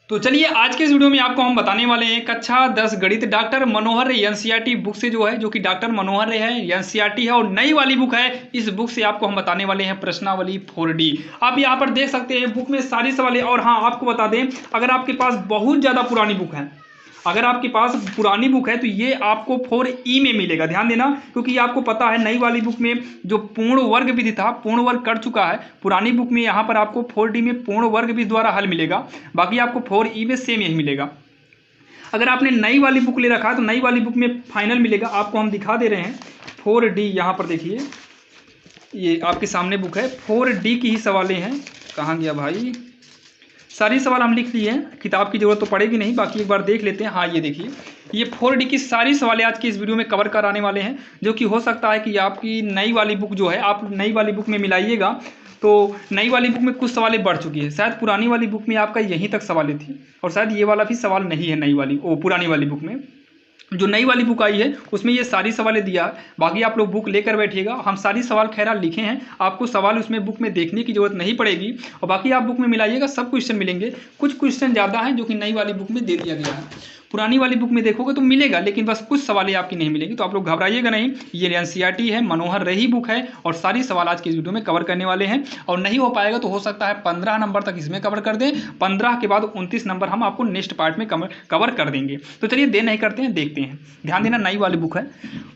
तो चलिए आज के इस वीडियो में आपको हम बताने वाले हैं कक्षा 10 गणित डॉक्टर मनोहर रे एनसीईआरटी बुक से जो है जो कि डॉक्टर मनोहर रे है एनसीईआरटी है और नई वाली बुक है। इस बुक से आपको हम बताने वाले हैं प्रश्नावली 4D। आप यहाँ पर देख सकते हैं बुक में सारी सवालें। और हाँ, आपको बता दें, अगर आपके पास बहुत ज़्यादा पुरानी बुक है, अगर आपके पास पुरानी बुक है तो ये आपको 4E में मिलेगा। ध्यान देना, क्योंकि आपको पता है नई वाली बुक में जो पूर्ण वर्ग विधि था पूर्ण वर्ग कर चुका है। पुरानी बुक में यहाँ पर आपको 4D में पूर्ण वर्ग विधि द्वारा हल मिलेगा, बाकी आपको 4E में सेम यही मिलेगा। अगर आपने नई वाली बुक ले रखा है तो नई वाली बुक में फाइनल मिलेगा। आपको हम दिखा दे रहे हैं 4D। यहाँ पर देखिए, ये आपके सामने बुक है, 4D की ही सवालें हैं। कहाँ गया भाई? सारी सवाल हम लिख लिए हैं, किताब की जरूरत तो पड़ेगी नहीं, बाकी एक बार देख लेते हैं। हाँ, ये देखिए, ये 4D की सारी सवालें आज की इस वीडियो में कवर कराने वाले हैं, जो कि हो सकता है कि आपकी नई वाली बुक जो है आप नई वाली बुक में मिलाइएगा तो नई वाली बुक में कुछ सवालें बढ़ चुकी है। शायद पुरानी वाली बुक में आपका यहीं तक सवालें थी और शायद ये वाला भी सवाल नहीं है नई वाली पुरानी वाली बुक में। जो नई वाली बुक आई है उसमें ये सारी सवालें दिया है। बाकी आप लोग बुक लेकर बैठिएगा, हम सारी सवाल खैरा लिखे हैं, आपको सवाल उसमें बुक में देखने की जरूरत नहीं पड़ेगी। और बाकी आप बुक में मिलाइएगा, सब क्वेश्चन मिलेंगे। कुछ क्वेश्चन ज़्यादा हैं जो कि नई वाली बुक में दे दिया गया है। पुरानी वाली बुक में देखोगे तो मिलेगा, लेकिन बस कुछ सवालें आपकी नहीं मिलेंगी, तो आप लोग घबराइएगा नहीं। ये एनसीईआरटी है, मनोहर रे ही बुक है और सारी सवाल आज के इस वीडियो में कवर करने वाले हैं। और नहीं हो पाएगा तो हो सकता है 15 नंबर तक इसमें कवर कर दें, 15 के बाद 29 नंबर हम आपको नेक्स्ट पार्ट में कवर कर देंगे। तो चलिए देर नहीं करते हैं, देखते हैं। ध्यान देना, नई वाली बुक है,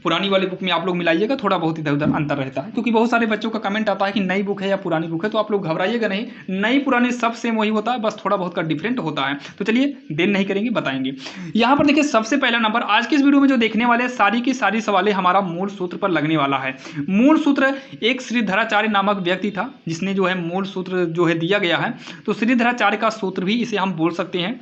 पुरानी वाली बुक में आप लोग मिलाइएगा, थोड़ा बहुत इधर उधर अंतर रहता है, क्योंकि बहुत सारे बच्चों का कमेंट आता है कि नई बुक है या पुरानी बुक है। तो आप लोग घबराइएगा नहीं, नई पुरानी सब सेम वही होता है, बस थोड़ा बहुत का डिफरेंट होता है। तो चलिए देर नहीं करेंगे, बताएंगे। यहाँ पर देखिए, सबसे पहला नंबर आज की इस वीडियो में जो देखने वाले हैं, सारी की सारी सवालें हमारा मूल सूत्र पर लगने वाला है। मूल सूत्र एक श्रीधराचार्य नामक व्यक्ति था जिसने जो है मूल सूत्र जो है दिया गया है। तो श्रीधराचार्य का सूत्र भी इसे हम बोल सकते हैं।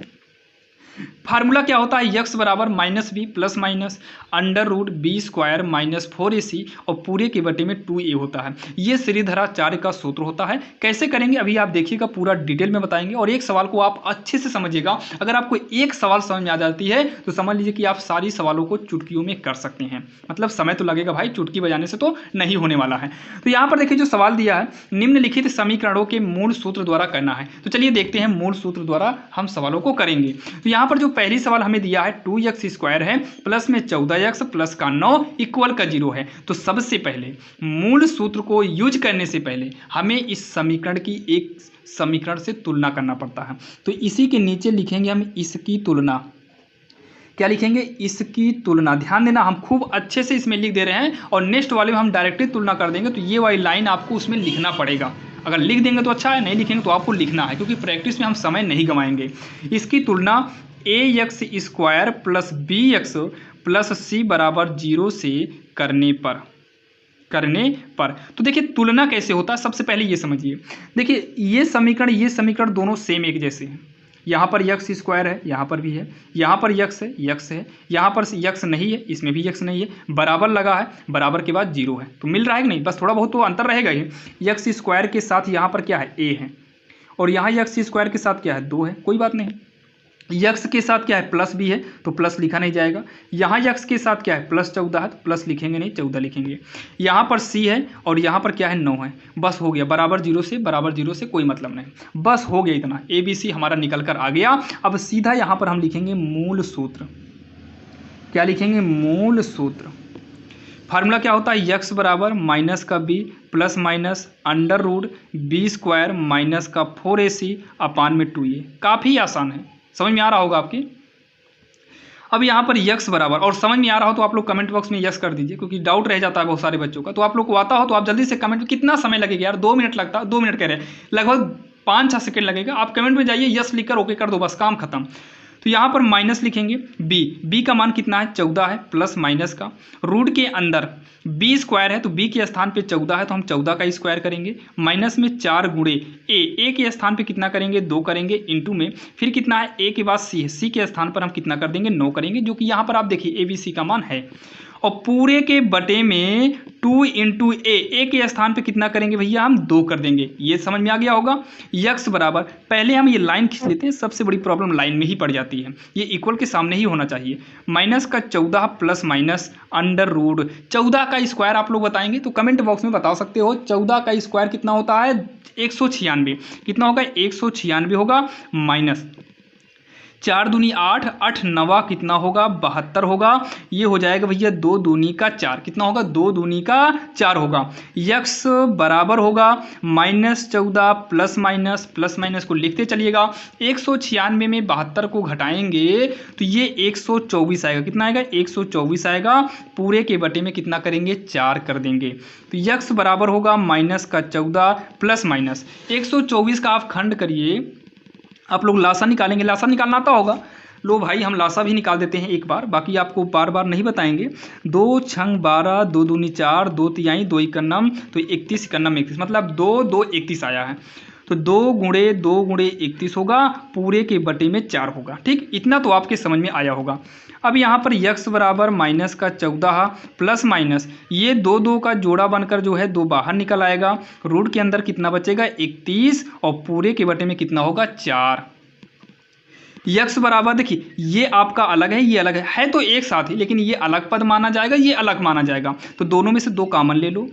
फार्मूला क्या होता है? x बराबर -b plus minus under root b square minus 4ac और पूरे के बटे में 2a होता है। ये श्रीधराचार्य का सूत्र होता है। कैसे करेंगे अभी आप देखिएगा, पूरा डिटेल में बताएंगे। और एक सवाल को आप अच्छे से समझिएगा। अगर आपको एक सवाल समझ में आ जाती है तो समझ लीजिए कि आप सारी सवालों को चुटकियों में कर सकते हैं। मतलब समय तो लगेगा भाई, चुटकी बजाने से तो नहीं होने वाला है। तो यहाँ पर देखिए जो सवाल दिया है, निम्नलिखित समीकरणों के मूल सूत्र द्वारा करना है। तो चलिए देखते हैं, मूल सूत्र द्वारा हम सवालों को करेंगे। तो यहाँ पर जो पहली सवाल हमें दिया है 2x स्क्वायर है प्लस में 14x प्लस का 9 इक्वल का 0 है। तो सबसे पहले मूल सूत्र को यूज करने से पहले हमें इस समीकरण की एक समीकरण से तुलना करना पड़ता है। तो इसी के नीचे लिखेंगे हम इसकी तुलना। क्या लिखेंगे? इसकी तुलना। ध्यान देना, हम खूब अच्छे से इसमें लिख दे रहे हैं और नेक्स्ट वाले में हम डायरेक्टली तुलना कर देंगे। तो ये वाली लाइन आपको उसमें लिखना पड़ेगा। अगर लिख देंगे तो अच्छा है, नहीं लिखेंगे तो आपको लिखना है, क्योंकि प्रैक्टिस में हम समय नहीं गंवाएंगे। इसकी तुलना ax square plus bx plus c बराबर 0 से करने पर तो देखिए तुलना कैसे होता है, सबसे पहले ये समझिए। देखिए ये समीकरण दोनों सेम एक जैसे हैं। यहाँ पर x स्क्वायर है, यहाँ पर भी है, यहाँ पर x है, यहाँ पर x नहीं है, इसमें भी x नहीं है, बराबर लगा है, बराबर के बाद 0 है। तो मिल रहा है कि नहीं? बस थोड़ा बहुत तो अंतर रहेगा ही। x स्क्वायर के साथ यहाँ पर क्या है? a है, और यहाँ x स्क्वायर के साथ क्या है? 2 है, कोई बात नहीं। यक्स के साथ क्या है? प्लस भी है, तो प्लस लिखा नहीं जाएगा। यहाँ यक्स के साथ क्या है? प्लस 14 है, तो प्लस लिखेंगे नहीं, 14 लिखेंगे। यहाँ पर सी है और यहाँ पर क्या है? 9 है। बस हो गया, बराबर 0 से कोई मतलब नहीं, बस हो गया इतना। ए बी सी हमारा निकल कर आ गया। अब सीधा यहाँ पर हम लिखेंगे मूल सूत्र। क्या लिखेंगे? मूल सूत्र। फार्मूला क्या होता है? यक्स बराबर माइनस का b plus minus under root b square minus का 4ac अपान में 2a। काफ़ी आसान है, समझ में आ रहा होगा आपकी। अब यहाँ पर यक्स बराबर, और समझ में आ रहा हो तो आप लोग कमेंट बॉक्स में यस कर दीजिए, क्योंकि डाउट रह जाता है बहुत सारे बच्चों का। तो आप लोग को आता हो तो आप जल्दी से कमेंट। कितना समय लगेगा यार? 2 मिनट लगता है, 2 मिनट कह रहे हैं, लगभग 5-6 सेकंड लगेगा। आप कमेंट में जाइए, यस लिखकर ओके कर दो, बस काम खत्म। तो यहाँ पर माइनस लिखेंगे, बी का मान कितना है? 14 है, प्लस माइनस का रूट के अंदर बी स्क्वायर है, तो बी के स्थान पे 14 है, तो हम 14 का स्क्वायर करेंगे, माइनस में 4 गुणे ए के स्थान पे कितना करेंगे? 2 करेंगे, इंटू में फिर कितना है? ए के बाद सी है, सी के स्थान पर हम कितना कर देंगे? 9 करेंगे, जो कि यहाँ पर आप देखिए ए बी सी का मान है। और पूरे के बटे में 2 इंटू ए के स्थान पे कितना करेंगे भैया? हम 2 कर देंगे। ये समझ में आ गया होगा। यक्स बराबर, पहले हम ये लाइन खींच लेते हैं, सबसे बड़ी प्रॉब्लम लाइन में ही पड़ जाती है। ये इक्वल के सामने ही होना चाहिए। माइनस का 14 प्लस माइनस अंडर रूट 14 का स्क्वायर आप लोग बताएंगे तो कमेंट बॉक्स में बता सकते हो। 14 का स्क्वायर कितना होता है? 196। कितना होगा? 196 होगा, माइनस 4 दूनी 8, 8 नवा कितना होगा 72 होगा। ये हो जाएगा भैया 2 दूनी का 4, कितना होगा 2 दूनी का 4 होगा। यक्स बराबर होगा -14 प्लस माइनस को लिखते चलिएगा। 196 में 72 को घटाएंगे तो ये 124 आएगा। कितना आएगा 124 आएगा। पूरे के बटे में कितना करेंगे 4 कर देंगे। तो यक्स बराबर होगा -14 प्लस माइनस 124 का आप खंड करिए। आप लोग लासा निकालेंगे, लासा निकालना आता होगा। लो भाई हम लासा भी निकाल देते हैं एक बार, बाकी आपको बार बार नहीं बताएंगे। 2 छंग 12, 2 दूनी 4, 2 तिहाई 2 इक्कनम, तो 31 इक्कनम 31, मतलब 2 2 31 आया है। तो 2 गुणे 2 गुणे 31 होगा, पूरे के बटे में 4 होगा। ठीक, इतना तो आपके समझ में आया होगा। अब यहाँ पर यक्स बराबर -14 प्लस माइनस ये 2 2 का जोड़ा बनकर जो है 2 बाहर निकल आएगा। रूट के अंदर कितना बचेगा 31 और पूरे के बटे में कितना होगा 4। यक्स बराबर देखिए ये आपका अलग है, ये अलग है तो एक साथ ही, लेकिन ये अलग पद माना जाएगा, ये अलग माना जाएगा। तो दोनों में से 2 कॉमन ले लो,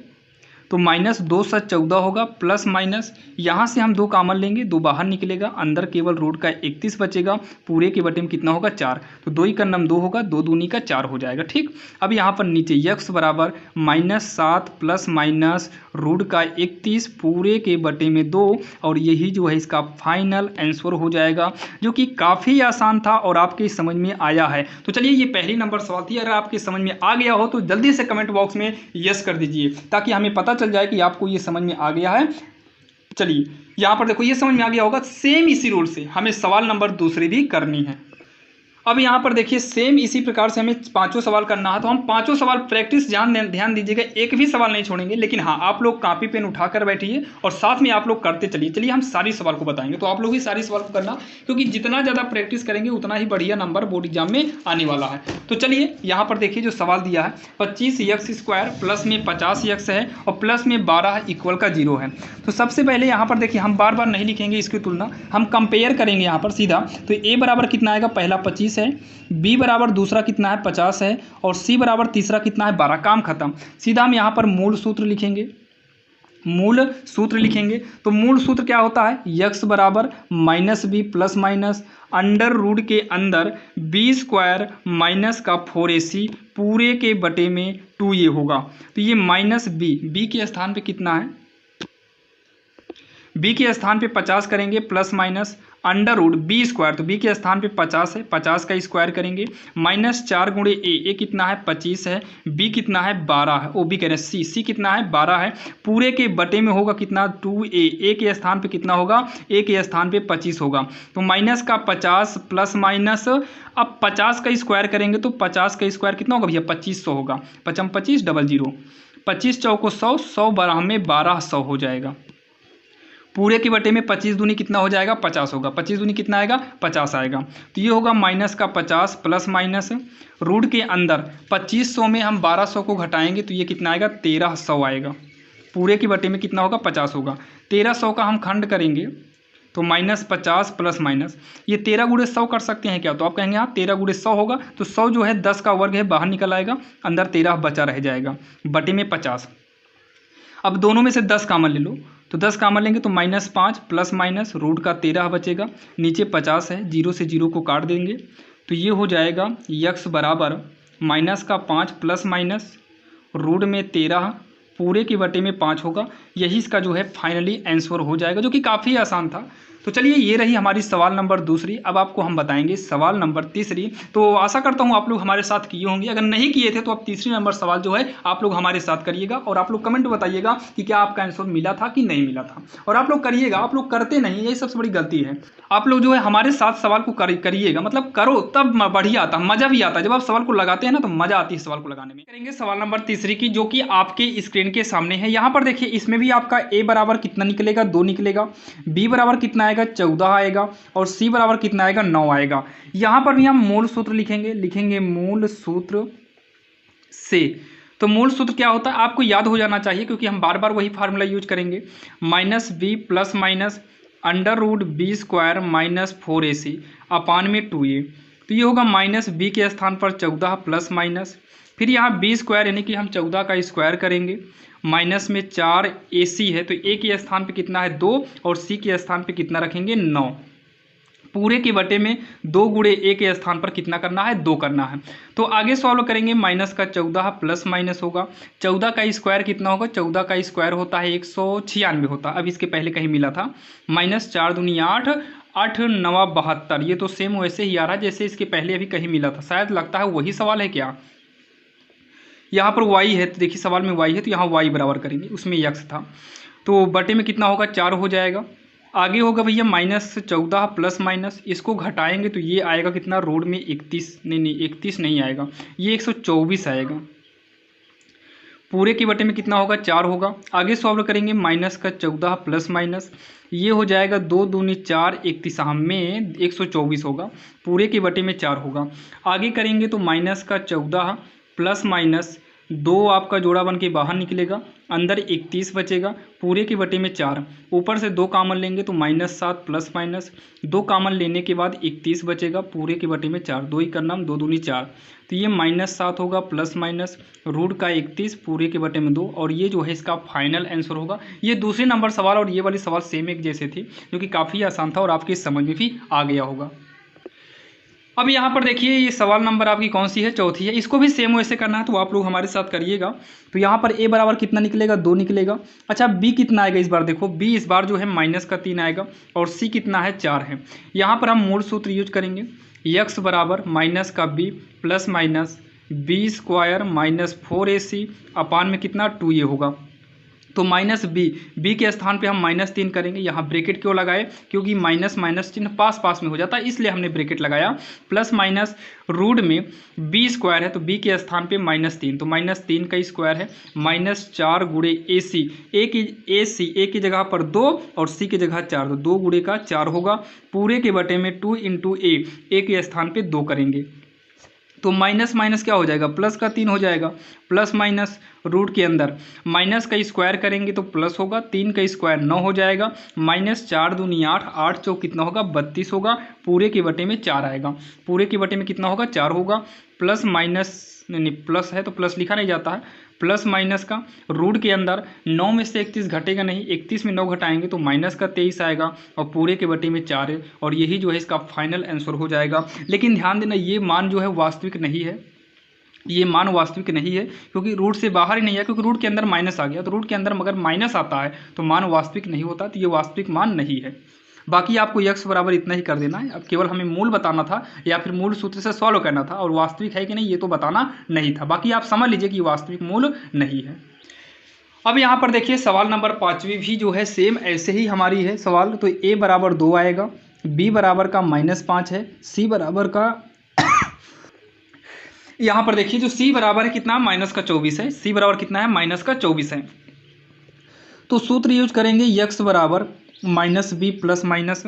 तो -2 7 14 होगा प्लस माइनस यहाँ से हम 2 कॉमन लेंगे, 2 बाहर निकलेगा, अंदर केवल रूट का 31 बचेगा। पूरे के बटे में कितना होगा 4, तो 2 इक्कनम 2 होगा, 2 दूनी का 4 हो जाएगा। ठीक, अब यहाँ पर नीचे यक्स बराबर -7 प्लस माइनस रूट का 31 पूरे के बटे में 2, और यही जो है इसका फाइनल आंसर हो जाएगा, जो कि काफ़ी आसान था और आपके समझ में आया है। तो चलिए ये पहली नंबर सवाल थी। अगर आपके समझ में आ गया हो तो जल्दी से कमेंट बॉक्स में यस कर दीजिए, ताकि हमें पता चल जाए कि आपको ये समझ में आ गया है। चलिए यहां पर देखो ये समझ में आ गया होगा। सेम इसी रूल से हमें सवाल नंबर दूसरी भी करनी है। अब यहाँ पर देखिए सेम इसी प्रकार से हमें 5 सवाल करना है, तो हम 5 सवाल प्रैक्टिस ध्यान दीजिएगा, एक भी सवाल नहीं छोड़ेंगे। लेकिन हाँ आप लोग कॉपी पेन उठाकर बैठिए और साथ में आप लोग करते चलिए। चलिए हम सारी सवाल को बताएंगे, तो आप लोग ही सारी सवाल को करना, क्योंकि जितना ज़्यादा प्रैक्टिस करेंगे उतना ही बढ़िया नंबर बोर्ड एग्जाम में आने वाला है। तो चलिए यहाँ पर देखिए जो सवाल दिया है 25x² प्लस में 50x है और प्लस में 12 इक्वल का 0 है। तो सबसे पहले यहाँ पर देखिए हम बार बार नहीं लिखेंगे इसकी तुलना, हम कंपेयर करेंगे यहाँ पर सीधा। तो a बराबर कितना आएगा, पहला 25 है, b बराबर दूसरा कितना है 50 है, और c बराबर तीसरा कितना है 12। काम खत्म। सीधा हम यहाँ पर मूल सूत्र लिखेंगे, मूल सूत्र लिखेंगे। तो मूल सूत्र क्या होता है, यक्स बराबर -b plus minus under root के अंदर b² माइनस का 4ac पूरे के बटे में 2a होगा। तो ये -b के स्थान पे कितना है, b के स्थान पे 50 करेंगे plus minus under root b², तो b के स्थान पे 50 है, 50 का स्क्वायर करेंगे -4 गुणे a कितना है 25 है, b कितना है 12 है, ओ b कह रहे हैं c कितना है 12 है, पूरे के बटे में होगा कितना 2a के स्थान पे कितना होगा, a के स्थान पे 25 होगा। तो माइनस का 50 प्लस माइनस, अब 50 का स्क्वायर करेंगे तो 50 का स्क्वायर कितना होगा भैया 2500 होगा, 55 25 00, 25 चौको 100, 100 12 में 1200 हो जाएगा। पूरे के बटे में 25 दूनी कितना हो जाएगा 50 होगा, 25 दूनी कितना आएगा 50 आएगा। तो ये होगा माइनस का 50 प्लस माइनस रूट के अंदर 2500 में हम 1200 को घटाएंगे तो ये कितना आएगा 1300 आएगा। पूरे के बटे में कितना होगा 50 होगा, 1300 का हम खंड करेंगे तो -50 प्लस माइनस ये 13 गुणे 100 कर सकते हैं क्या, तो आप कहेंगे हाँ 13 गुणे 100 होगा। तो 100 जो है 10 का वर्ग है बाहर निकल आएगा, अंदर 13 बचा रह जाएगा, बटे में 50। अब दोनों में से 10 कॉमन ले लो, तो 10 कॉमन लेंगे तो -5 प्लस माइनस रूट का 13 बचेगा, नीचे 50 है, 0 से 0 को काट देंगे तो ये हो जाएगा यक्स बराबर -5 प्लस माइनस रूट में 13 पूरे के बटे में 5 होगा। यही इसका जो है फाइनली आंसर हो जाएगा, जो कि काफ़ी आसान था। तो चलिए ये रही हमारी सवाल नंबर दूसरी। अब आपको हम बताएंगे सवाल नंबर तीसरी। तो आशा करता हूँ आप लोग हमारे साथ किए होंगे, अगर नहीं किए थे तो अब तीसरी नंबर सवाल जो है आप लोग हमारे साथ करिएगा और आप लोग कमेंट बताइएगा कि क्या आपका आंसर मिला था कि नहीं मिला था। और आप लोग करिएगा, आप लोग करते नहीं, यही सबसे बड़ी गलती है। आप लोग जो है हमारे साथ सवाल को करिएगा, मतलब करो तब बढ़िया आता, मज़ा भी आता है। जब आप सवाल को लगाते हैं ना तो मज़ा आती है सवाल को लगाने में। करेंगे सवाल नंबर तीसरी की, जो कि आपके स्क्रीन के सामने है। यहाँ पर देखिए इसमें भी आपका a बराबर कितना निकलेगा 2 निकलेगा, b बराबर कितना आएगा 14 आएगा, और c बराबर कितना आएगा 9 आएगा। यहाँ पर भी हम मूल सूत्र लिखेंगे मूल सूत्र से। तो मूल सूत्र क्या होता है आपको याद हो जाना चाहिए, क्योंकि हम बार बार वही फार्मूला यूज करेंगे, -b plus minus under root b² minus 4ac upon में 2a। तो ये होगा -b के स्थान पर 14 प्लस माइनस, फिर यहाँ b² यानी कि हम 14 का स्क्वायर करेंगे, माइनस में 4ac है तो a के स्थान पे कितना है 2 और c के स्थान पे कितना रखेंगे 9। पूरे के बटे में 2 गुणे ए के स्थान पर कितना करना है, 2 करना है। तो आगे सॉल्व करेंगे, माइनस का 14 प्लस माइनस होगा, 14 का स्क्वायर कितना होगा, 14 का स्क्वायर होता है 196 होता है, अब इसके पहले कहीं मिला था, माइनस 4 दूनी 8, 8 9 72, ये तो सेम वैसे ही आ रहा है जैसे इसके पहले अभी कहीं मिला था, शायद लगता है वही सवाल है क्या। यहाँ पर y है तो देखिए सवाल में y है तो यहाँ y बराबर करेंगे, उसमें x था, तो बटे में कितना होगा, 4 हो जाएगा। आगे होगा भैया माइनस 14 प्लस माइनस, इसको घटाएंगे तो ये आएगा कितना, रोड में 31, नहीं 31 नहीं आएगा, ये 124 आएगा। पूरे के बटे में कितना होगा, 4 होगा। आगे सॉल्व करेंगे, माइनस का 14 प्लस माइनस, ये हो जाएगा 2 दूनी 4, 31 में 124 होगा, पूरे के बटे में 4 होगा। आगे करेंगे तो माइनस का 14 प्लस माइनस 2 आपका जोड़ा बन के बाहर निकलेगा, अंदर 31 बचेगा, पूरे के बटे में 4, ऊपर से 2 कामन लेंगे तो -7 प्लस माइनस 2 कामन लेने के बाद 31 बचेगा, पूरे के बटे में 4, 2 ही करना, 2 दूनी 4, तो ये -7 होगा प्लस माइनस रूट का 31 पूरे के बटे में 2, और ये जो है इसका फाइनल आंसर होगा। ये दूसरे नंबर सवाल और ये वाली सवाल सेम एक जैसे थे, जो कि काफ़ी आसान था और आपकी समझ में भी आ गया होगा। अब यहाँ पर देखिए ये सवाल नंबर आपकी कौन सी है, चौथी है, इसको भी सेम वैसे करना है तो आप लोग हमारे साथ करिएगा। तो यहाँ पर a बराबर कितना निकलेगा, 2 निकलेगा। अच्छा b कितना आएगा इस बार, देखो b इस बार जो है माइनस का 3 आएगा और c कितना है, 4 है। यहाँ पर हम मूल सूत्र यूज करेंगे, x बराबर माइनस का b plus minus b square minus 4ac upon में कितना, 2a होगा। तो माइनस b के स्थान पे हम -3 करेंगे, यहाँ ब्रैकेट क्यों लगाए, क्योंकि माइनस माइनस चिन्ह पास पास में हो जाता है इसलिए हमने ब्रैकेट लगाया, प्लस माइनस रूट में b स्क्वायर है तो b के स्थान पे -3, तो -3 का स्क्वायर है, -4 गुणे ac, a की जगह पर 2 और c की जगह 4, तो 2 गुणे का 4 होगा, पूरे के बटे में 2 इंटू a के स्थान पे 2 करेंगे, तो माइनस माइनस क्या हो जाएगा, प्लस का 3 हो जाएगा, प्लस माइनस रूट के अंदर माइनस का स्क्वायर करेंगे तो प्लस होगा, 3 का स्क्वायर 9 हो जाएगा, -4 दूनी 8, 8 चौक कितना होगा, 32 होगा, पूरे के बटे में 4 आएगा, पूरे के बटे में कितना होगा, 4 होगा, प्लस माइनस नहीं प्लस है तो प्लस लिखा नहीं जाता है, प्लस माइनस का रूट के अंदर 9 में से 31 घटेगा नहीं, 31 में 9 घटाएंगे तो माइनस का 23 आएगा और पूरे के बटे में 4 है, और यही जो है इसका फाइनल आंसर हो जाएगा। लेकिन ध्यान देना ये मान जो है वास्तविक नहीं है, ये मान वास्तविक नहीं है क्योंकि रूट से बाहर ही नहीं है, क्योंकि रूट के अंदर माइनस आ गया, तो रूट के अंदर अगर माइनस आता है तो मान वास्तविक नहीं होता, तो ये वास्तविक मान नहीं है। बाकी आपको x बराबर इतना ही कर देना है, अब केवल हमें मूल बताना था या फिर मूल सूत्र से सॉल्व करना था, और वास्तविक है कि नहीं ये तो बताना नहीं था, बाकी आप समझ लीजिए कि वास्तविक मूल नहीं है। अब यहाँ पर देखिए सवाल नंबर 5वीं भी जो है सेम ऐसे ही हमारी है सवाल, तो a बराबर 2 आएगा, b बराबर का -5 है, c बराबर का यहाँ पर देखिए जो c बराबर है कितना, -24 है, c बराबर कितना है, -24 है। तो सूत्र यूज करेंगे x बराबर -b प्लस माइनस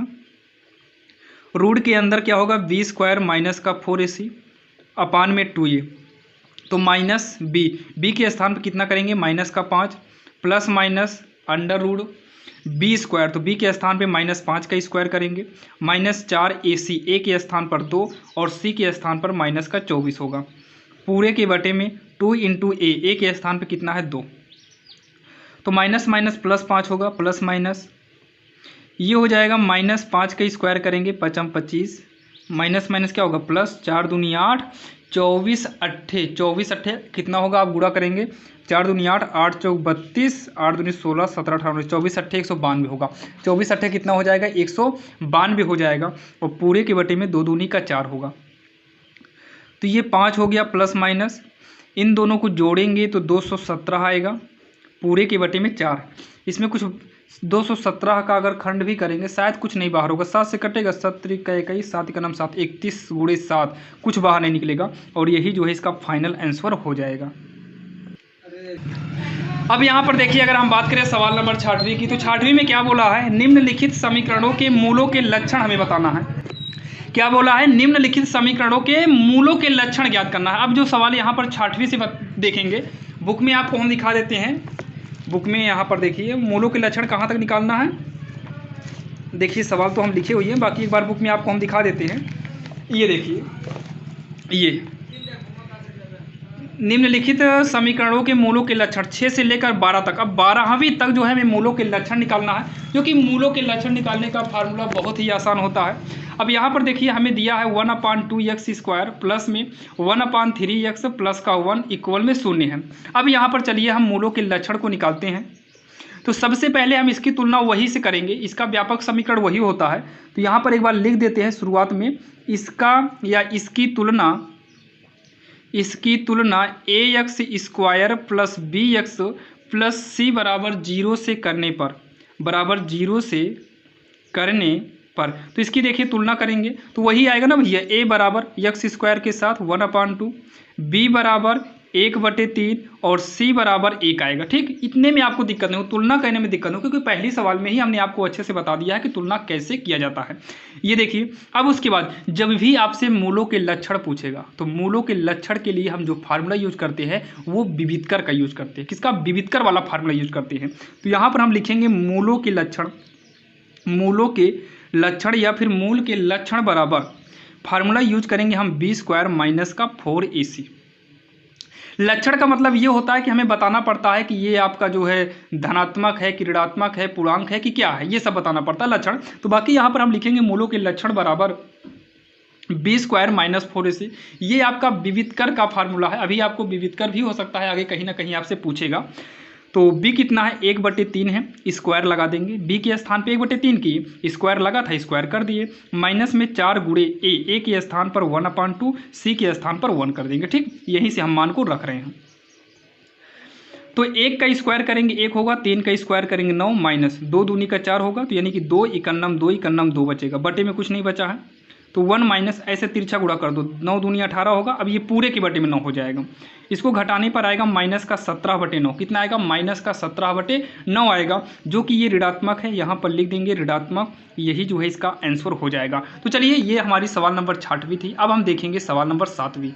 रूट के अंदर क्या होगा, b स्क्वायर माइनस का 4ac अपान में 2a, तो माइनस b के स्थान पर कितना करेंगे, माइनस का 5 plus minus under root b square, तो b के स्थान पे -5 का स्क्वायर करेंगे, -4ac a के स्थान पर 2 और c के स्थान पर -24 होगा, पूरे के बटे में 2 इंटू a के स्थान पे कितना है, 2, तो माइनस माइनस प्लस 5 होगा, प्लस माइनस ये हो जाएगा, -5 का स्क्वायर करेंगे 5 25, माइनस माइनस क्या होगा, प्लस 4 दूनी 8, 24 अट्ठे कितना होगा, आप गुणा करेंगे, 4 दूनी 8, 8 चौक 32, 8 दूनी 16, 17 18 24 अट्ठे 192 होगा, 24 अट्ठे कितना हो जाएगा, 192 हो जाएगा, और पूरे के बटे में 2 दूनी का 4 होगा, तो ये 5 हो गया, प्लस माइनस इन दोनों को जोड़ेंगे तो 217 आएगा, पूरे के बटे में 4, इसमें कुछ 217 का अगर खंड भी करेंगे शायद कुछ नहीं बाहर होगा, 7 से कटेगा, 7 का 21, 7 का नाम 7, 31 गुणे 7 कुछ बाहर नहीं निकलेगा, और यही जो है इसका फाइनल आंसर हो जाएगा। अब यहाँ पर देखिए अगर हम बात करें सवाल नंबर 6वीं की, तो 6वीं में क्या बोला है, निम्नलिखित समीकरणों के मूलों के लक्षण हमें बताना है। क्या बोला है, निम्नलिखित समीकरणों के मूलों के लक्षण ज्ञात करना है। अब जो सवाल यहाँ पर 6वीं से देखेंगे, बुक में आपको हम दिखा देते हैं, बुक में यहाँ पर देखिए मूलों के लक्षण कहाँ तक निकालना है, देखिए सवाल तो हम लिखे हुए हैं, बाकी एक बार बुक में आपको हम दिखा देते हैं। ये देखिए, ये निम्नलिखित समीकरणों के मूलों के लक्षण 6 से लेकर 12 तक। अब 12वीं तक जो है हमें मूलों के लक्षण निकालना है, जो कि मूलों के लक्षण निकालने का फार्मूला बहुत ही आसान होता है। अब यहाँ पर देखिए हमें दिया है 1/2x² प्लस में 1/3x प्लस का 1 इक्वल में 0 है। अब यहाँ पर चलिए हम मूलों के लक्षण को निकालते हैं। तो सबसे पहले हम इसकी तुलना वही से करेंगे, इसका व्यापक समीकरण वही होता है। तो यहाँ पर एक बार लिख देते हैं शुरुआत में, इसका या इसकी तुलना ax² plus bx plus c बराबर 0 से करने पर तो इसकी देखिए तुलना करेंगे तो वही आएगा ना भैया, a बराबर x² के साथ 1/2, b बराबर 1/3 और c बराबर 1 आएगा। ठीक, इतने में आपको दिक्कत नहीं हो, तुलना करने में दिक्कत नहीं हो, क्योंकि पहली सवाल में ही हमने आपको अच्छे से बता दिया है कि तुलना कैसे किया जाता है। ये देखिए, अब उसके बाद जब भी आपसे मूलों के लक्षण पूछेगा तो मूलों के लक्षण के लिए हम जो फार्मूला यूज करते हैं वो विविधकर का यूज करते हैं। किसका? विविधकर वाला फार्मूला यूज करते हैं। तो यहाँ पर हम लिखेंगे मूलों के लक्षण या फिर मूल के लक्षण बराबर फार्मूला यूज करेंगे हम b² माइनस का 4ac। लक्षण का मतलब ये होता है कि हमें बताना पड़ता है कि ये आपका जो है धनात्मक है कि ऋणात्मक है, पूर्णांक है कि क्या है, ये सब बताना पड़ता है लक्षण। तो बाकी यहाँ पर हम लिखेंगे मूलों के लक्षण बराबर b² माइनस 4ac। ये आपका विविधकर का फार्मूला है। अभी आपको विविधकर भी हो सकता है, आगे कहीं ना कहीं आपसे पूछेगा। तो b कितना है? 1/3 है, स्क्वायर लगा देंगे। b के स्थान पे 1/3 की स्क्वायर लगा था, स्क्वायर कर दिए। माइनस में 4 गुणे a के स्थान पर 1/2, c के स्थान पर 1 कर देंगे। ठीक, यहीं से हम मान को रख रहे हैं। तो 1 का स्क्वायर करेंगे 1 होगा, 3 का स्क्वायर करेंगे 9, माइनस 2 दूनी का 4 होगा, तो यानी कि 2 इकन्नम 2 बचेगा, बटे में कुछ नहीं बचा है। तो 1 माइनस ऐसे तिरछा गुणा कर दो, 9 दूनी 18 होगा। अब ये पूरे के बटे में 9 हो जाएगा। इसको घटाने पर आएगा माइनस का 17/9। कितना आएगा? माइनस का 17/9 आएगा, जो कि ये ऋणात्मक है। यहाँ पर लिख देंगे ऋणात्मक, यही जो है इसका आंसर हो जाएगा। तो चलिए, ये हमारी सवाल नंबर 6वीं थी। अब हम देखेंगे सवाल नंबर 7वीं।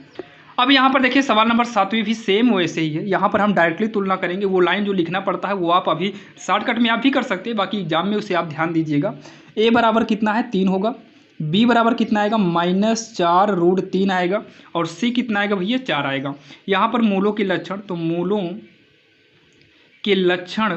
अब यहाँ पर देखिए सवाल नंबर 7वीं भी सेम वैसे ही है। यहाँ पर हम डायरेक्टली तुलना करेंगे। वो लाइन जो लिखना पड़ता है वो आप अभी शॉर्टकट में आप भी कर सकते हैं, बाकी एग्जाम में उसे आप ध्यान दीजिएगा। a बराबर कितना है? 3 होगा। b बराबर कितना आएगा? -4√3 आएगा। और c कितना आएगा भैया? 4 आएगा। यहाँ पर मूलों के लक्षण, तो मूलों के लक्षण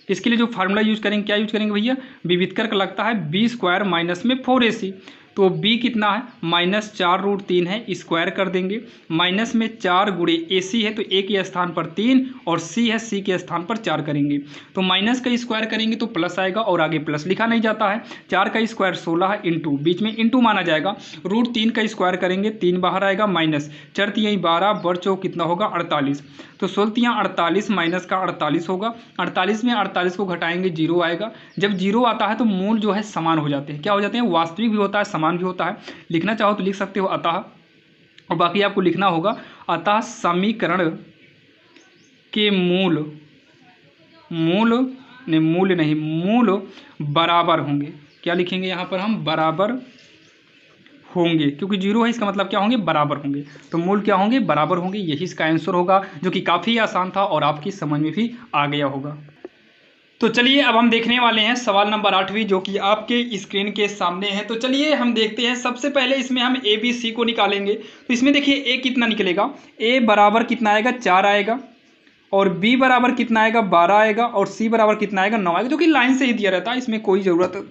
इसके लिए जो फार्मूला यूज करेंगे, क्या यूज करेंगे भैया? विविधकर का लगता है b² माइनस में 4ac। तो b कितना है? -4√3 है, स्क्वायर कर देंगे। माइनस में 4 गुणे ac है, तो a के स्थान पर 3 और c है, c के स्थान पर 4 करेंगे। तो माइनस का स्क्वायर करेंगे तो प्लस आएगा, और आगे प्लस लिखा नहीं जाता है। 4 का स्क्वायर 16 है, इंटू बीच में इंटू माना जाएगा। √3 का स्क्वायर करेंगे, 3 बाहर आएगा, माइनस 4 3 12 बर 4 कितना होगा? 48। तो 16 48 माइनस का 48 होगा। 48 में 48 को घटाएंगे, 0 आएगा। जब 0 आता है तो मूल जो है समान हो जाते हैं। क्या हो जाते हैं? वास्तविक भी होता है, समान भी होता है। लिखना चाहो तो लिख सकते हो अतः, और बाकी आपको लिखना होगा अतः समीकरण के मूल बराबर होंगे। क्या लिखेंगे यहाँ पर हम? बराबर होंगे, क्योंकि 0 है, इसका मतलब क्या होंगे? बराबर होंगे। तो मूल क्या होंगे? बराबर होंगे। यही इसका आंसर होगा, जो कि काफ़ी आसान था और आपकी समझ में भी आ गया होगा। तो चलिए, अब हम देखने वाले हैं सवाल नंबर 8वीं, जो कि आपके स्क्रीन के सामने है। तो चलिए हम देखते हैं। सबसे पहले इसमें हम a b c को निकालेंगे। तो इसमें देखिए a कितना निकलेगा? a बराबर कितना आएगा? 4 आएगा। और b बराबर कितना आएगा? 12 आएगा। और c बराबर कितना आएगा? 9 आएगा, जो कि लाइन से ही दिया रहता है। इसमें कोई ज़रूरत,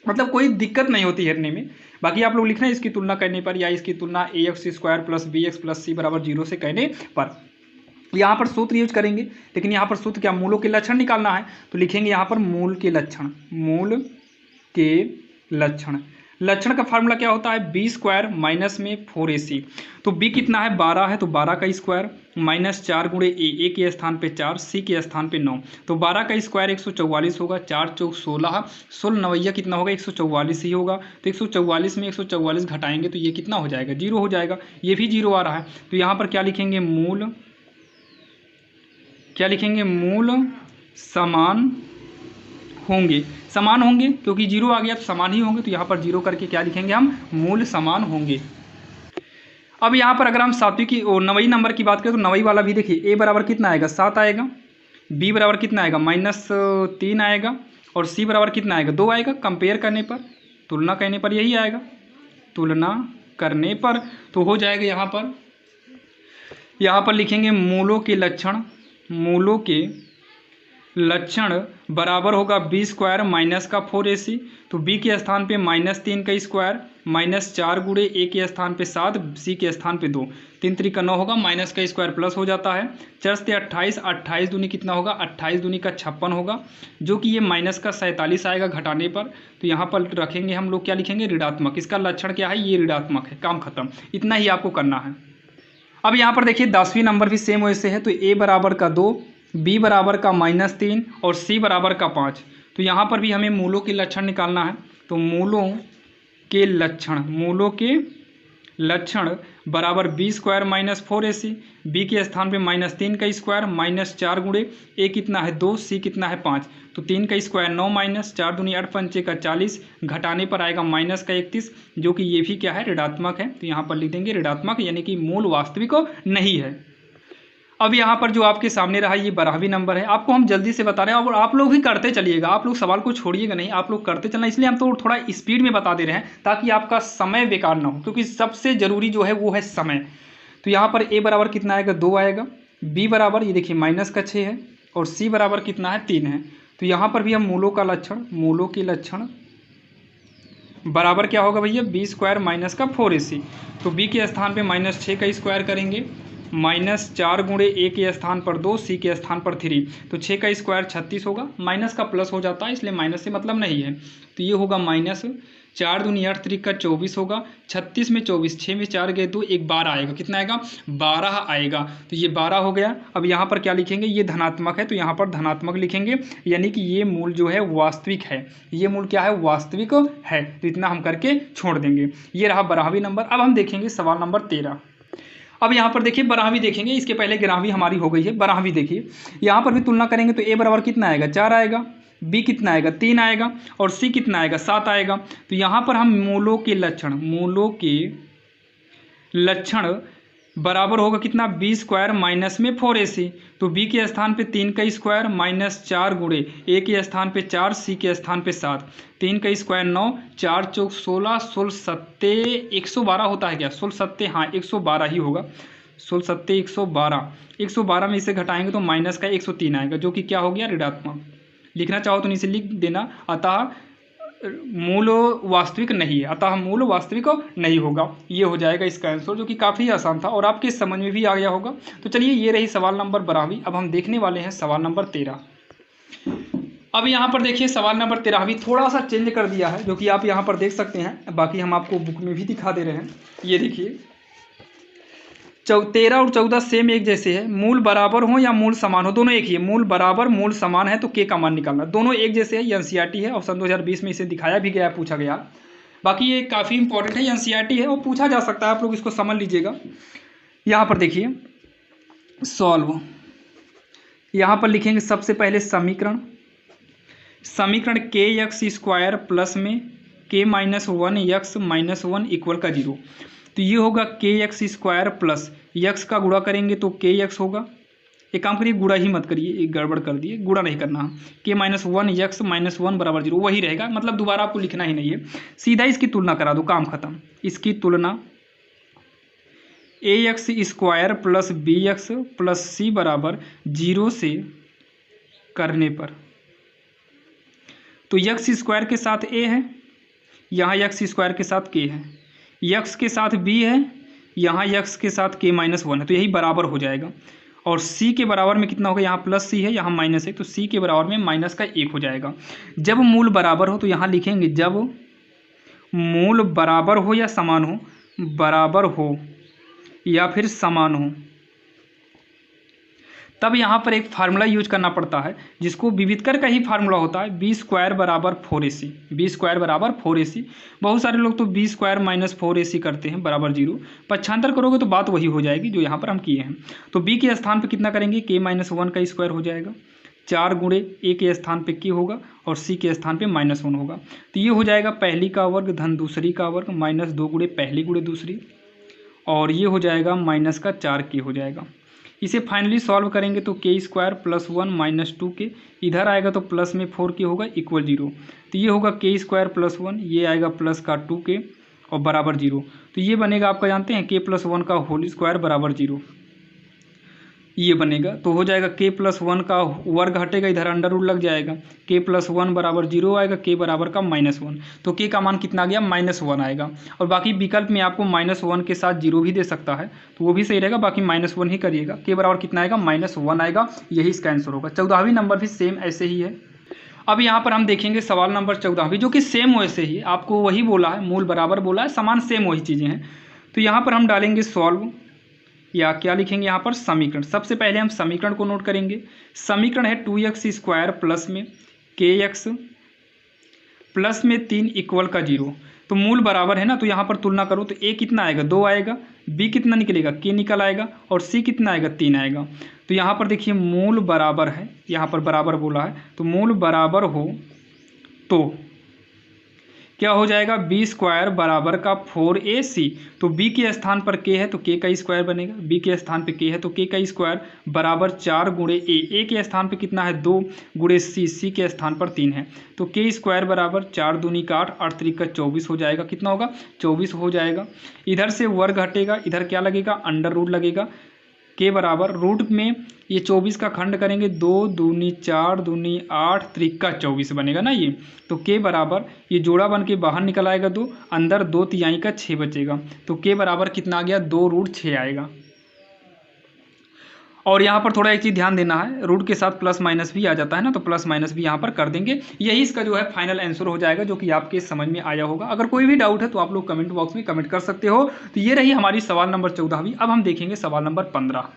मतलब कोई दिक्कत नहीं होती हेरने में। बाकी आप लोग लिखना है इसकी तुलना करने पर, या इसकी तुलना ax² plus bx plus c बराबर 0 से करने पर। यहाँ पर सूत्र यूज करेंगे, लेकिन यहाँ पर सूत्र क्या? मूलों के लक्षण निकालना है। तो लिखेंगे यहाँ पर मूल के लक्षण। लक्षण का फार्मूला क्या होता है? b² माइनस में 4ac। तो b कितना है? 12 है, तो 12 का स्क्वायर माइनस 4 गुणे a के स्थान पे 4, c के स्थान पे 9। तो 12 का स्क्वायर 144 होगा, 4 चौक 16, 16 नवैया कितना होगा? 144 ही होगा। तो 144 में 144 घटाएंगे तो ये कितना हो जाएगा? 0 हो जाएगा। ये भी 0 आ रहा है। तो यहाँ पर क्या लिखेंगे? मूल समान होंगे, क्योंकि 0 आ गया तो समान ही होंगे। तो यहाँ पर 0 करके क्या लिखेंगे हम? मूल समान होंगे। अब यहाँ पर अगर हम 7वीं की 9वें नंबर की बात करें तो 9वें वाला भी देखिए। a बराबर कितना आएगा? 7 आएगा। b बराबर कितना आएगा? -3 आएगा। और c बराबर कितना आएगा? 2 आएगा। कंपेयर करने पर, तुलना करने पर यही आएगा। तुलना करने पर तो हो जाएगा यहाँ पर यहाँ पर लिखेंगे मूलों के लक्षण, मूलों के लक्षण बराबर होगा बी स्क्वायर माइनस का 4ac। तो b के स्थान पे -3 का स्क्वायर माइनस 4 गुणे a के स्थान पे 7, c के स्थान पे 2, 3 3 9 होगा, माइनस का स्क्वायर प्लस हो जाता है। 4 से 28, 28 दूनी कितना होगा, 28 दूनी का 56 होगा, जो कि ये माइनस का 47 आएगा घटाने पर। तो यहाँ पर रखेंगे हम लोग, क्या लिखेंगे, ऋणात्मक। इसका लक्षण क्या है, ये ऋणात्मक है, काम खत्म। इतना ही आपको करना है। अब यहाँ पर देखिए 10वीं नंबर भी सेम वैसे है। तो a बराबर का 2, b बराबर का -3 और c बराबर का 5। तो यहाँ पर भी हमें मूलों के लक्षण निकालना है। तो मूलों के लक्षण, मूलों के लक्षण बराबर B square minus 4ac, B के स्थान पे -3 का स्क्वायर माइनस 4 गुणे a कितना है 2, c कितना है 5। तो 3 का स्क्वायर 9 माइनस 4 दूनी 8 पंचे का 40, घटाने पर आएगा माइनस का 31, जो कि ये भी क्या है, ऋणात्मक है। तो यहाँ पर लिख देंगे ऋणात्मक, यानी कि मूल वास्तविक नहीं है। अब यहाँ पर जो आपके सामने रहा ये 12वीं नंबर है। आपको हम जल्दी से बता रहे हैं और आप लोग भी करते चलिएगा, आप लोग सवाल को छोड़िएगा नहीं, आप लोग करते चलना। इसलिए हम तो थोड़ा स्पीड में बता दे रहे हैं ताकि आपका समय बेकार ना हो, क्योंकि सबसे जरूरी जो है वो है समय। तो यहाँ पर a बराबर कितना आएगा, 2 आएगा, b बराबर ये देखिए माइनस का 6 है और c बराबर कितना है, 3 है। तो यहाँ पर भी हम मूलों का लक्षण, मूलों के लक्षण बराबर क्या होगा भैया, बी स्क्वायर माइनस का 4ac। तो b के स्थान पे -6 का स्क्वायर करेंगे, -4 गुणे a के स्थान पर 2, c के स्थान पर 3। तो 6 का स्क्वायर 36 होगा, माइनस का प्लस हो जाता है, इसलिए माइनस से मतलब नहीं है। तो ये होगा -4 दूनी 8 3 का 24 होगा, 36 में 24, 6 में 4 गए 2, एक 12 आएगा, कितना आएगा, 12 आएगा। तो ये 12 हो गया। अब यहाँ पर क्या लिखेंगे, ये धनात्मक है तो यहाँ पर धनात्मक लिखेंगे, यानी कि ये मूल जो है वास्तविक है। ये मूल क्या है, वास्तविक है। तो इतना हम करके छोड़ देंगे। ये रहा 12वीं नंबर। अब हम देखेंगे सवाल नंबर 13। अब यहाँ पर देखिए 12वीं देखेंगे, इसके पहले 11वीं हमारी हो गई है। 12वीं देखिए, यहाँ पर भी तुलना करेंगे तो a बराबर कितना आएगा, 4 आएगा, b कितना आएगा, 3 आएगा और c कितना आएगा, 7 आएगा। तो यहाँ पर हम मूलों के लक्षण, मूलों के लक्षण बराबर होगा कितना, बी स्क्वायर माइनस में 4ac। तो b के स्थान पे 3 का स्क्वायर -4 गुणे a के स्थान पे 4, c के स्थान पे 7, 3 का स्क्वायर 9, 4 चौक 16, 16 सत्ते 112 होता है क्या, 16 सत्ते, हाँ 112 ही होगा, 16 सत्ते 112। 112 में इसे घटाएंगे तो माइनस का 103 आएगा, जो कि क्या हो गया, ऋणात्मक। लिखना चाहो तो नीचे लिख देना, अतः मूल वास्तविक नहीं है, अतः मूल वास्तविक नहीं होगा। ये हो जाएगा इसका आंसर, जो कि काफ़ी आसान था और आपके समझ में भी आ गया होगा। तो चलिए ये रही सवाल नंबर 12वीं। अब हम देखने वाले हैं सवाल नंबर 13। अब यहाँ पर देखिए सवाल नंबर 13वीं थोड़ा सा चेंज कर दिया है, जो कि आप यहाँ पर देख सकते हैं, बाकी हम आपको बुक में भी दिखा दे रहे हैं। ये देखिए 13 और 14 सेम एक जैसे है, मूल बराबर हो या मूल समान हो, दोनों एक ही है। मूल बराबर मूल समान है तो के का मान निकालना, दोनों एक जैसे है। ये एनसीईआरटी है और सन 2020 में इसे दिखाया भी गया, पूछा गया। बाकी ये काफ़ी इंपॉर्टेंट है, एनसीईआरटी है और पूछा जा सकता है, आप लोग इसको समझ लीजिएगा। यहाँ पर देखिए सॉल्व, यहाँ पर लिखेंगे सबसे पहले समीकरण, समीकरण के एक्स स्क्वायर प्लस में के -1 एक्स -1 इक्वल का 0। तो ये होगा के एक्स स्क्वायर प्लस यक्स का गुणा करेंगे तो के एक्स होगा। एक काम करिए, गुणा ही मत करिए, एक गड़बड़ कर दिए, गुणा नहीं करना। के -1 यक्स -1 बराबर 0 वही रहेगा, मतलब दोबारा आपको लिखना ही नहीं है, सीधा इसकी तुलना करा दो, काम खत्म। इसकी तुलना A X square plus B X plus C बराबर 0 से करने पर, तो यक्स स्क्वायर के साथ ए है, यहाँ यक्स स्क्वायर के साथ के है, यक्स के साथ बी है, यहाँ यक्स के साथ के -1 है, तो यही बराबर हो जाएगा। और c के बराबर में कितना होगा, यहाँ प्लस c है, यहाँ माइनस है, तो c के बराबर में माइनस का 1 हो जाएगा। जब मूल बराबर हो तो यहाँ लिखेंगे जब मूल बराबर हो या समान हो, बराबर हो या फिर समान हो, तब यहाँ पर एक फार्मूला यूज करना पड़ता है, जिसको विविधकर का ही फार्मूला होता है, बी स्क्वायर बराबर 4ac, बी स्क्वायर बराबर 4ac। बहुत सारे लोग तो बी स्क्वायर -4ac करते हैं बराबर 0, पक्षांतर करोगे तो बात वही हो जाएगी जो यहाँ पर हम किए हैं। तो बी के स्थान पर कितना करेंगे, के -1 का स्क्वायर हो जाएगा, 4 गुणे ए के स्थान पे के होगा और सी के स्थान पे -1 होगा। तो ये हो जाएगा पहली का वर्ग धन दूसरी का वर्ग -2 गुणे पहली गुणे दूसरी, और ये हो जाएगा माइनस का 4k हो जाएगा। इसे फाइनली सॉल्व करेंगे तो के स्क्वायर +1 -2k, इधर आएगा तो प्लस में 4k होगा इक्वल 0। तो ये होगा के स्क्वायर +1, ये आएगा प्लस का 2k और बराबर 0। तो ये बनेगा आपका जानते हैं k +1 का होल स्क्वायर बराबर 0। ये बनेगा। तो हो जाएगा k+1 का वर्ग हटेगा, इधर अंडर रूट लग जाएगा, k+1 बराबर 0 आएगा, k बराबर का -1। तो k का मान कितना आ गया, -1 आएगा। और बाकी विकल्प में आपको -1 के साथ 0 भी दे सकता है, तो वो भी सही रहेगा, बाकी -1 ही करिएगा। k बराबर कितना आएगा, -1 आएगा, यही इसका आंसर होगा। 14वीं नंबर भी सेम ऐसे ही है। अब यहाँ पर हम देखेंगे सवाल नंबर 14 भी, जो कि सेम वैसे ही आपको वही बोला है, मूल बराबर बोला है, समान सेम वही चीज़ें हैं। तो यहाँ पर हम डालेंगे सॉल्व, या क्या लिखेंगे यहाँ पर, समीकरण। सबसे पहले हम समीकरण को नोट करेंगे। समीकरण है 2x² प्लस में kx प्लस में 3 इक्वल का 0। तो मूल बराबर है ना, तो यहाँ पर तुलना करो तो a कितना आएगा, 2 आएगा, b कितना निकलेगा, k निकल आएगा, और c कितना आएगा, 3 आएगा। तो यहाँ पर देखिए मूल बराबर है, यहाँ पर बराबर बोला है, तो मूल बराबर हो तो क्या हो जाएगा, b² बराबर का 4ac। तो b के स्थान पर k है तो k का स्क्वायर बनेगा, b के स्थान पे k है तो k का स्क्वायर बराबर 4 गुणे a के स्थान पे कितना है, 2 गुणे c के स्थान पर 3 है। तो k² बराबर 4 दूनी का 8, 8 3 का 24 हो जाएगा, कितना होगा, 24 हो जाएगा। इधर से वर्ग हटेगा, इधर क्या लगेगा, अंडर रूट लगेगा। के बराबर रूट में ये 24 का खंड करेंगे, 2 दूनी 4 दूनी 8 त्रिका 24 बनेगा ना ये। तो के बराबर ये जोड़ा बन के बाहर निकल आएगा 2, अंदर 2 तिहाई का 6 बचेगा। तो के बराबर कितना आ गया, 2√6 आएगा। और यहाँ पर थोड़ा एक चीज़ ध्यान देना है, रूट के साथ प्लस माइनस भी आ जाता है ना, तो प्लस माइनस भी यहाँ पर कर देंगे। यही इसका जो है फाइनल आंसर हो जाएगा, जो कि आपके समझ में आया होगा। अगर कोई भी डाउट है तो आप लोग कमेंट बॉक्स में कमेंट कर सकते हो। तो ये रही हमारी सवाल नंबर 14वीं। अब हम देखेंगे सवाल नंबर 15।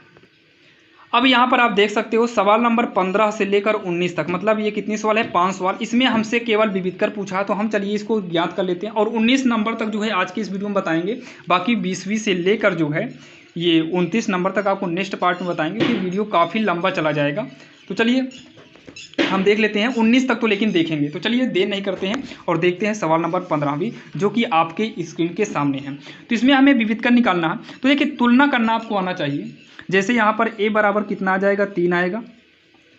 अब यहाँ पर आप देख सकते हो सवाल नंबर 15 से लेकर 19 तक, मतलब ये कितने सवाल है, 5 सवाल। इसमें हमसे केवल विविधकर पूछा है, तो हम चलिए इसको ज्ञात कर लेते हैं। और 19 नंबर तक जो है आज की इस वीडियो में बताएंगे। बाकी 20वीं से लेकर जो है ये 29 नंबर तक आपको नेक्स्ट पार्ट में बताएंगे, कि वीडियो काफ़ी लंबा चला जाएगा। तो चलिए हम देख लेते हैं 19 तक तो, लेकिन देखेंगे। तो चलिए देर नहीं करते हैं और देखते हैं सवाल नंबर 15वीं, जो कि आपके स्क्रीन के सामने है। तो इसमें हमें विविधकर निकालना है। तो देखिए तुलना करना आपको आना चाहिए। जैसे यहाँ पर a बराबर कितना आ जाएगा, 3 आएगा,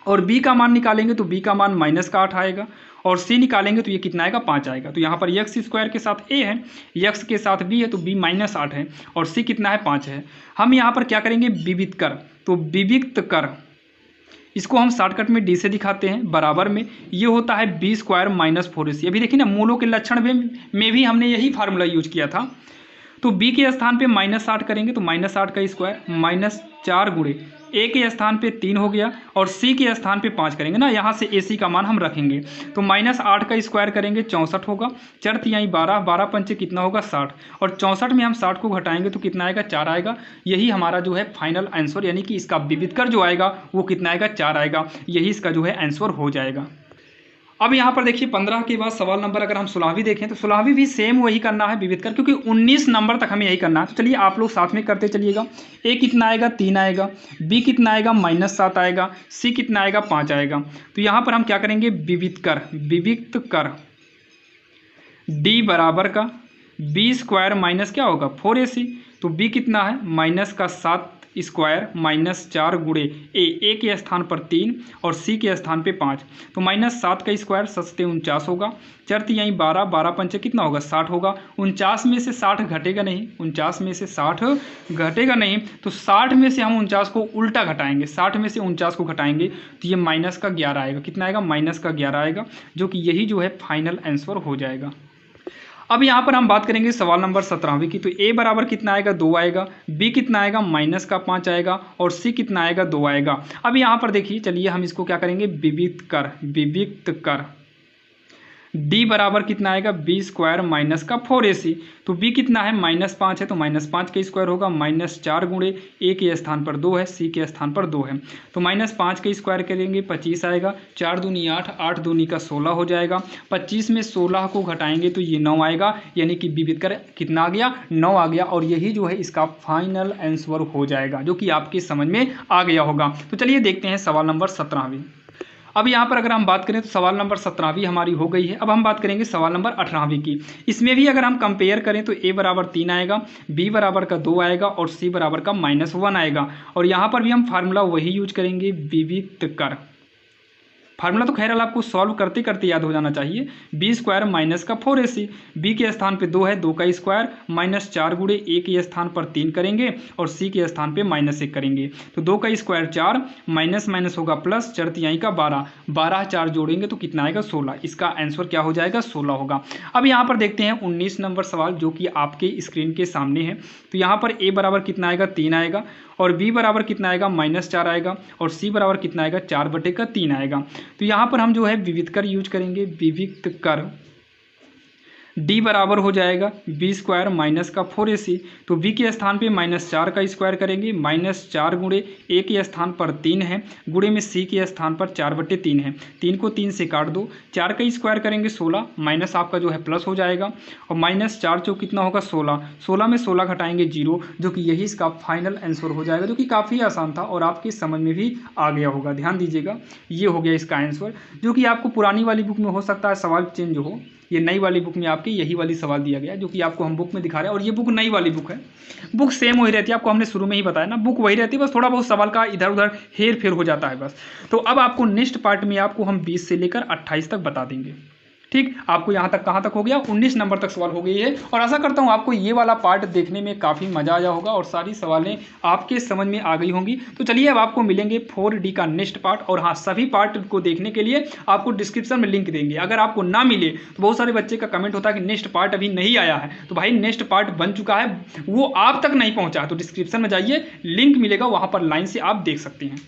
और b का मान निकालेंगे तो b का मान -8 आएगा, और c निकालेंगे तो ये कितना आएगा, 5 आएगा। तो यहाँ पर x² के साथ a है, x के साथ b है, तो b -8 है, और c कितना है, 5 है। हम यहाँ पर क्या करेंगे, विविध कर। तो विविक्त कर, इसको हम शॉर्टकट में d से दिखाते हैं, बराबर में ये होता है b² - 4ac। अभी देखिए ना, मूलों के लक्षण में भी हमने यही फार्मूला यूज किया था। तो b के स्थान पे -8 करेंगे तो -8 का स्क्वायर, -4 गुणे a के स्थान पे 3 हो गया, और c के स्थान पे 5 करेंगे ना, यहाँ से ac का मान हम रखेंगे। तो -8 का स्क्वायर करेंगे, 64 होगा, 4 तिहाई 12, 12 पंचे कितना होगा, 60, और 64 में हम 60 को घटाएंगे तो कितना आएगा, 4 आएगा। यही हमारा जो है फाइनल आंसर, यानी कि इसका विविधकर जो आएगा वो कितना आएगा, 4 आएगा। यही इसका जो है आंसर हो जाएगा। अब यहाँ पर देखिए 15 के बाद सवाल नंबर अगर हम 16वीं देखें तो 16वीं भी सेम वही करना है विविधकर, क्योंकि 19 नंबर तक हमें यही करना है। तो चलिए आप लोग साथ में करते चलिएगा। a कितना आएगा, 3 आएगा, b कितना आएगा, -7 आएगा, c कितना आएगा, 5 आएगा। तो यहाँ पर हम क्या करेंगे, विविक्त कर d बराबर का b² माइनस क्या होगा, 4ac। तो b कितना है, -7 स्क्वायर -4 गुणे a के स्थान पर 3 और c के स्थान पे 5। तो -7 का स्क्वायर 7 49 होगा, 4 तिहाई 12, 12 पंचे कितना होगा, 60 होगा। 49 में से 60 घटेगा नहीं, 49 में से 60 घटेगा नहीं, तो 60 में से हम 49 को उल्टा घटाएंगे, 60 में से 49 को घटाएंगे तो ये -11 आएगा। कितना आएगा, -11 आएगा, जो कि यही जो है फाइनल आंसर हो जाएगा। अब यहाँ पर हम बात करेंगे सवाल नंबर 17वीं की। तो a बराबर कितना आएगा, 2 आएगा, b कितना आएगा, -5 आएगा, और c कितना आएगा, 2 आएगा। अब यहाँ पर देखिए, चलिए हम इसको क्या करेंगे, विविक्त कर d बराबर कितना आएगा, b² - 4ac। तो b कितना है, -5 है, तो -5 का स्क्वायर होगा, -4 गुणे a के स्थान पर 2 है, c के स्थान पर 2 है। तो -5 का स्क्वायर करेंगे, 25 आएगा, 4 दूनी 8, 8 दूनी का 16 हो जाएगा। 25 में 16 को घटाएंगे तो ये 9 आएगा, यानी कि विविध कर कितना आ गया, 9 आ गया। और यही जो है इसका फाइनल आंसर हो जाएगा, जो कि आपके समझ में आ गया होगा। तो चलिए देखते हैं सवाल नंबर 17वीं। अब यहाँ पर अगर हम बात करें तो सवाल नंबर 17वीं हमारी हो गई है। अब हम बात करेंगे सवाल नंबर 18वीं की। इसमें भी अगर हम कंपेयर करें तो a बराबर 3 आएगा, b बराबर का 2 आएगा, और c बराबर का -1 आएगा। और यहाँ पर भी हम फार्मूला वही यूज करेंगे, विविक्त कर। फार्मूला तो खैर आपको सॉल्व करते करते याद हो जाना चाहिए। बी स्क्वायर माइनस का 4ac, बी के स्थान पे 2 है, 2 का स्क्वायर माइनस 4 गुणे ए के स्थान पर 3 करेंगे और सी के स्थान पे -1 करेंगे। तो 2 का स्क्वायर 4, माइनस माइनस होगा प्लस, 4 तिहाई का 12, 12 4 जोड़ेंगे तो कितना आएगा 16। इसका आंसर क्या हो जाएगा 16 होगा। अब यहाँ पर देखते हैं 19 नंबर सवाल जो कि आपके स्क्रीन के सामने है। तो यहाँ पर ए बराबर कितना आएगा 3 आएगा, और बी बराबर कितना आएगा -4 आएगा, और सी बराबर कितना आएगा 4/3 आएगा। तो यहाँ पर हम जो है विविध कर यूज करेंगे, विविध कर। डी बराबर हो जाएगा बी स्क्वायर माइनस का 4ac, तो बी के स्थान पे -4 का स्क्वायर करेंगे, -4 गुणे ए के स्थान पर 3 है, गुणे में सी के स्थान पर 4/3 है, 3 को 3 से काट दो, 4 का स्क्वायर करेंगे 16, माइनस आपका जो है प्लस हो जाएगा, और -4 जो कितना होगा 16, 16 में 16 घटाएंगे 0, जो कि यही इसका फाइनल आंसर हो जाएगा, जो कि काफ़ी आसान था और आपकी समझ में भी आ गया होगा। ध्यान दीजिएगा, ये हो गया इसका आंसर, जो कि आपको पुरानी वाली बुक में हो सकता है सवाल चेंज हो, ये नई वाली बुक में आपकी यही वाली सवाल दिया गया है, जो कि आपको हम बुक में दिखा रहे हैं। और ये बुक नई वाली बुक है, बुक सेम वही रहती है, आपको हमने शुरू में ही बताया ना, बुक वही रहती है, बस थोड़ा बहुत सवाल का इधर उधर हेर फेर हो जाता है बस। तो अब आपको नेक्स्ट पार्ट में आपको हम 20 से लेकर 28 तक बता देंगे। ठीक, आपको यहाँ तक कहाँ तक हो गया, 19 नंबर तक सवाल हो गई है। और आशा करता हूँ आपको ये वाला पार्ट देखने में काफ़ी मजा आया होगा और सारी सवालें आपके समझ में आ गई होंगी। तो चलिए अब आपको मिलेंगे 4D का नेक्स्ट पार्ट, और हाँ, सभी पार्ट को देखने के लिए आपको डिस्क्रिप्शन में लिंक देंगे। अगर आपको ना मिले तो बहुत सारे बच्चे का कमेंट होता है कि नेक्स्ट पार्ट अभी नहीं आया है, तो भाई नेक्स्ट पार्ट बन चुका है, वो आप तक नहीं पहुँचा, तो डिस्क्रिप्शन में जाइए, लिंक मिलेगा, वहाँ पर लाइन से आप देख सकते हैं।